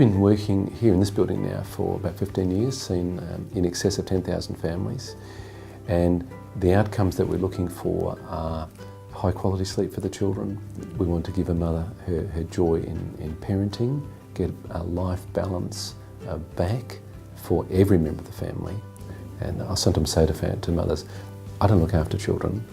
been working here in this building now for about 15 years, seen in excess of 10,000 families, and the outcomes that we're looking for are high quality sleep for the children. We want to give a mother her joy in parenting, get a life balance back for every member of the family. And I sometimes say to mothers, I don't look after children,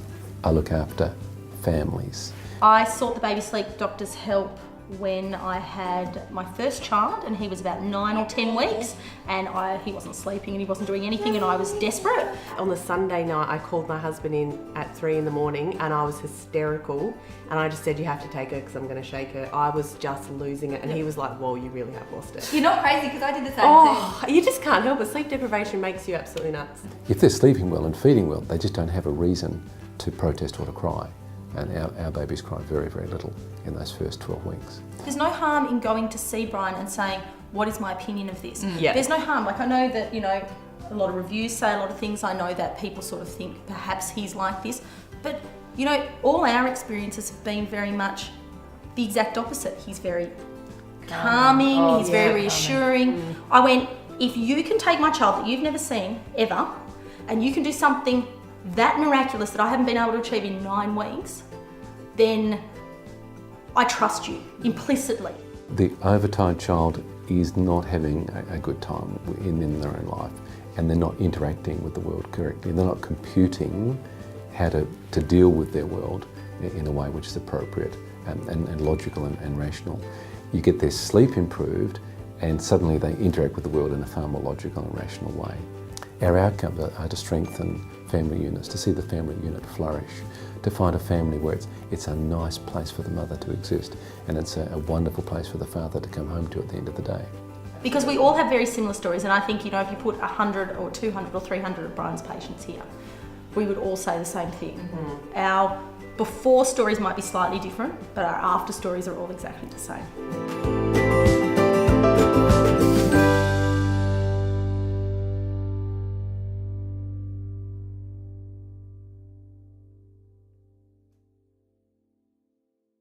I look after families. I sought the Babysleep Doctor's help when I had my first child, and he was about 9 or 10 weeks, and he wasn't sleeping and he wasn't doing anything, and I was desperate. On the Sunday night, I called my husband in at 3 in the morning and I was hysterical, and I just said, you have to take her because I'm going to shake her. I was just losing it, and he was like, whoa, you really have lost it. You're not crazy, because I did the same thing. You just can't help it. Sleep deprivation makes you absolutely nuts. If they're sleeping well and feeding well, they just don't have a reason to protest or to cry. And our babies cry very, very little in those first 12 weeks. There's no harm in going to see Brian and saying, what is my opinion of this? Yeah. There's no harm. Like, I know that, a lot of reviews say a lot of things. I know that people sort of think perhaps he's like this. But, all our experiences have been very much the exact opposite. He's very calming, he's very reassuring. I went, if you can take my child that you've never seen, ever, and you can do something that miraculous that I haven't been able to achieve in 9 weeks, then I trust you implicitly. The overtired child is not having a good time in their own life, and they're not interacting with the world correctly. They're not computing how to deal with their world in a way which is appropriate and logical and rational. You get their sleep improved, and suddenly they interact with the world in a far more logical and rational way. Our outcomes are to strengthen family units, to see the family unit flourish, to find a family where it's a nice place for the mother to exist, and it's a wonderful place for the father to come home to at the end of the day. Because we all have very similar stories, and I think, if you put 100 or 200 or 300 of Brian's patients here, we would all say the same thing. Our before stories might be slightly different, but our after stories are all exactly the same.